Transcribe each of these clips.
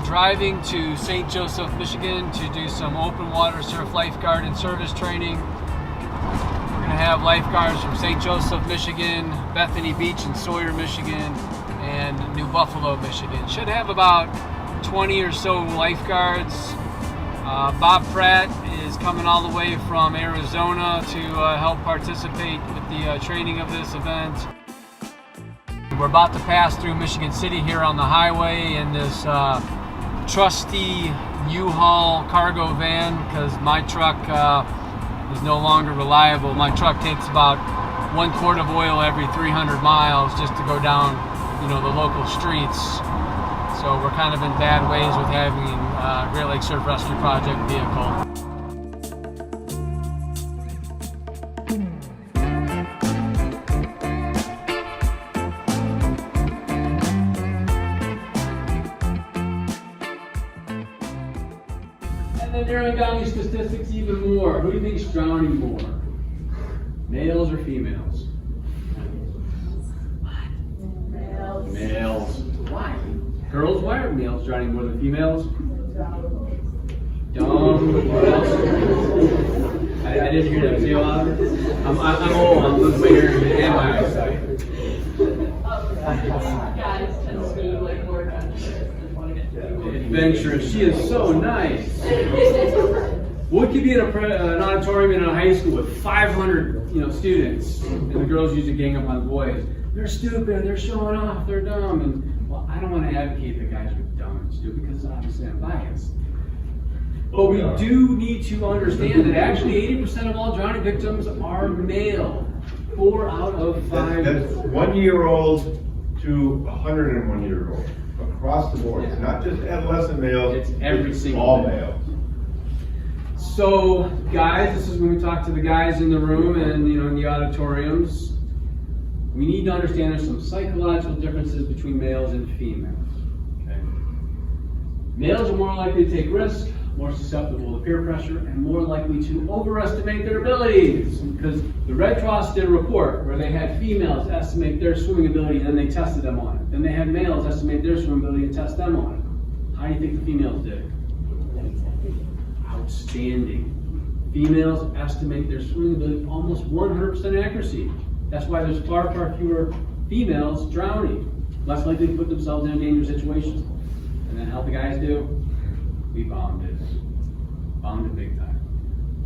driving to St. Joseph, Michigan to do some open water surf lifeguard and service training. We're going to have lifeguards from St. Joseph, Michigan, Bethany Beach and Sawyer, Michigan, and New Buffalo, Michigan. Should have about 20 or so lifeguards. Bob Pratt is coming all the way from Arizona to help participate with the training of this event. We're about to pass through Michigan City here on the highway in this trusty U-Haul cargo van because my truck is no longer reliable. My truck takes about 1 quart of oil every 300 miles just to go down, the local streets. So we're kind of in bad ways with having a Great Lakes Surf Rescue Project vehicle. And then narrowing down these statistics even more. Who do you think is drowning more? Males or females? Males. Why? Girls, why are males drowning more than females? Dumb. What else? I didn't hear that. See loud? I'm old. I'm losing my hearing and my eyesight. Guys tend to be like more adventurous and want to get Adventurous. She is so nice. What could be in an auditorium in a high school with 500, students, and the girls usually gang up on the boys? They're stupid. They're showing off. They're dumb. And well, I don't want to advocate that guys are dumb and stupid because obviously I'm biased. But we do need to understand that actually 80% of all drowning victims are male. 4 out of 5. That's 1-year-old to 101-year-old across the board. It's not just adolescent males. It's every single all male. males. So, guys, this is when we talk to the guys in the room and in the auditoriums. We need to understand there's some psychological differences between males and females. Okay? Males are more likely to take risks, more susceptible to peer pressure, and more likely to overestimate their abilities. Because the Red Cross did a report where they had females estimate their swimming ability and then they tested them on it. Then they had males estimate their swimming ability and test them on it. How do you think the females did? Outstanding. Females estimate their swimming ability almost 100% accuracy. That's why there's far, far fewer females drowning. Less likely to put themselves in dangerous situations. And then how the guys do? We bombed it. Bombed it big time.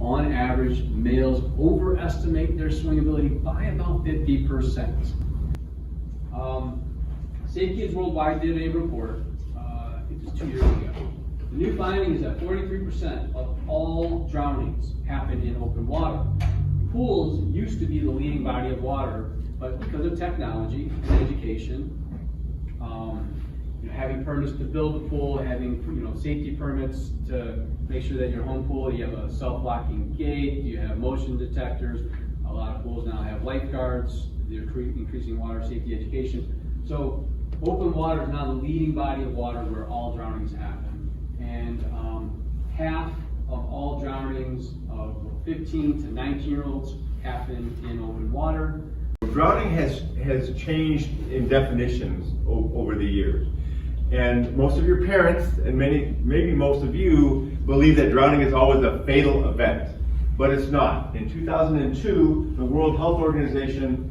On average, males overestimate their swimming ability by about 50%. Safe Kids Worldwide did a report, I think it was 2 years ago. The new finding is that 43% of all drownings happen in open water. Pools used to be the leading body of water, but because of technology and education, having permits to build a pool, having safety permits to make sure that your home pool, you have a self-locking gate, you have motion detectors. A lot of pools now have lifeguards. They're increasing water safety education. So open water is now the leading body of water where all drownings happen. And half of all drownings of 15 to 19-year-olds happen in open water. Drowning has changed in definitions over the years. And most of your parents, and maybe most of you, believe that drowning is always a fatal event. But it's not. In 2002, the World Health Organization,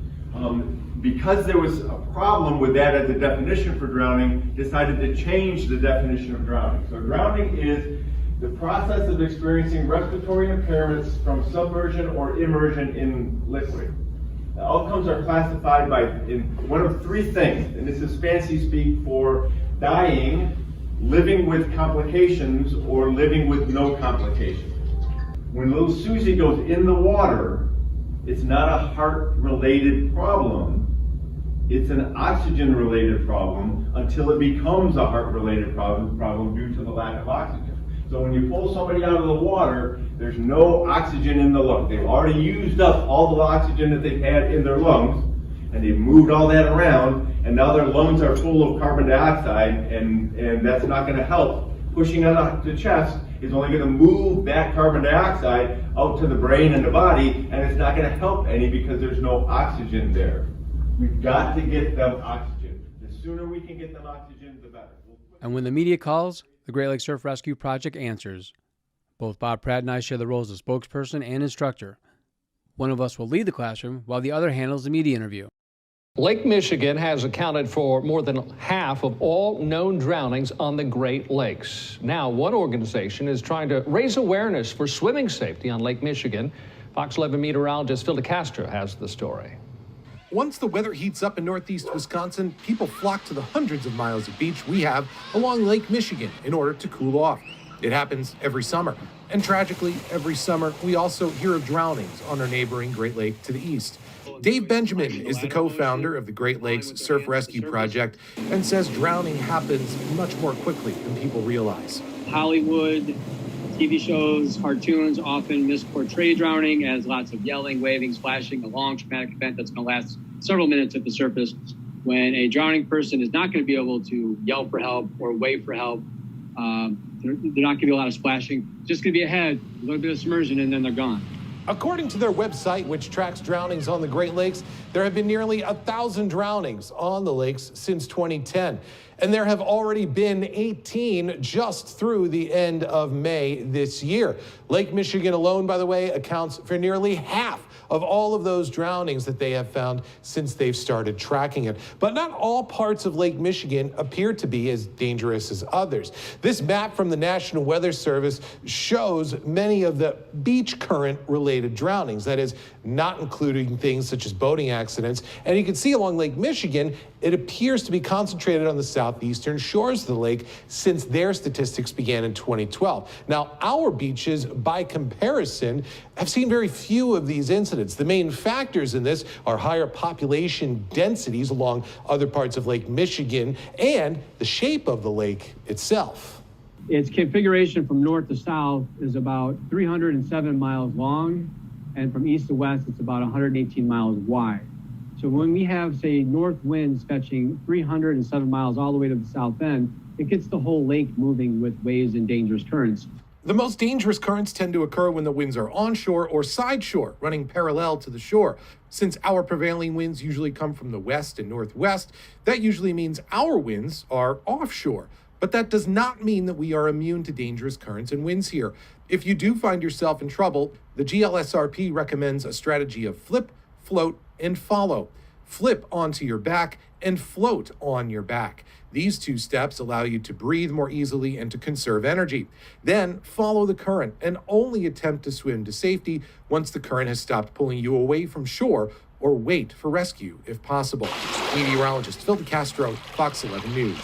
because there was a problem with that as a definition for drowning, decided to change the definition of drowning. So drowning is the process of experiencing respiratory impairments from submersion or immersion in liquid. The outcomes are classified in one of 3 things, and this is fancy speak for dying, living with complications, or living with no complications. When little Susie goes in the water, it's not a heart-related problem. It's an oxygen-related problem until it becomes a heart-related problem due to the lack of oxygen. So when you pull somebody out of the water, there's no oxygen in the lungs. They've already used up all the oxygen that they've had in their lungs, and they've moved all that around, and now their lungs are full of carbon dioxide, and that's not going to help. Pushing on the chest is only going to move that carbon dioxide out to the brain and the body, and it's not going to help any because there's no oxygen there. We've got to get them oxygen. The sooner we can get them oxygen, the better. And when the media calls, the Great Lakes Surf Rescue Project answers. Both Bob Pratt and I share the roles of spokesperson and instructor. One of us will lead the classroom while the other handles the media interview. Lake Michigan has accounted for more than half of all known drownings on the Great Lakes. Now, one organization is trying to raise awareness for swimming safety on Lake Michigan. Fox 11 meteorologist Phil DeCastro has the story. Once the weather heats up in northeast Wisconsin, people flock to the hundreds of miles of beach we have along Lake Michigan in order to cool off. It happens every summer. And tragically, every summer, we also hear of drownings on our neighboring Great Lake to the east. Dave Benjamin is the co-founder of the Great Lakes Surf Rescue Project and says drowning happens much more quickly than people realize. Hollywood, TV shows, cartoons often misportray drowning as lots of yelling, waving, splashing, a long traumatic event that's going to last several minutes at the surface, when a drowning person is not going to be able to yell for help or wave for help. They're not going to be a lot of splashing. Just going to be a head, a little bit of submersion, and then they're gone. According to their website, which tracks drownings on the Great Lakes, there have been nearly 1,000 drownings on the lakes since 2010. And there have already been 18 just through the end of May this year. Lake Michigan alone, by the way, accounts for nearly half of all of those drownings that they have found since they've started tracking it. But not all parts of Lake Michigan appear to be as dangerous as others. This map from the National Weather Service shows many of the beach current-related drownings, that is, not including things such as boating accidents. And you can see along Lake Michigan, it appears to be concentrated on the southeastern shores of the lake since their statistics began in 2012. Now, our beaches, by comparison, have seen very few of these incidents. The main factors in this are higher population densities along other parts of Lake Michigan and the shape of the lake itself. Its configuration from north to south is about 307 miles long, and from east to west, it's about 118 miles wide. So when we have, say, north winds fetching 307 miles all the way to the south end, it gets the whole lake moving with waves and dangerous currents. The most dangerous currents tend to occur when the winds are onshore or sideshore, running parallel to the shore. Since our prevailing winds usually come from the west and northwest, that usually means our winds are offshore. But that does not mean that we are immune to dangerous currents and winds here. If you do find yourself in trouble, the GLSRP recommends a strategy of flip, float, and follow. Flip onto your back and float on your back. These two steps allow you to breathe more easily and to conserve energy. Then follow the current and only attempt to swim to safety once the current has stopped pulling you away from shore, or wait for rescue if possible. Meteorologist Phil DeCastro, Fox 11 News.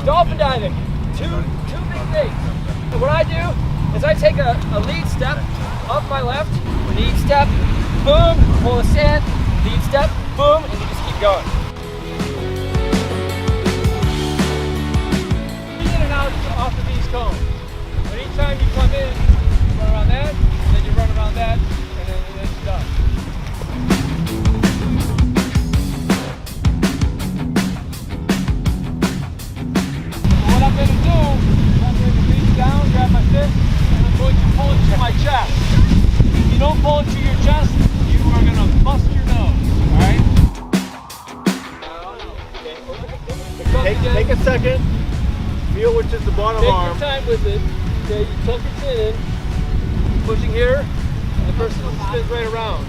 Dolphin diving, two big things. So what I do is I take a lead step up my left, lead step, boom, pull the sand, lead step, boom, and you just keep going. In and out off of these cones. But each time you come in, you run around that, and then you run around that, and then it's done. What I'm going to do is I'm going to reach down, grab my fist, and I'm going to pull it to my chest. If you don't pull it to your chest, you are going to bust your nose. Alright? Take a second. Feel which is the bottom arm. Take your time with it. Okay, you tuck your chin in, pushing here, and the person spins right around.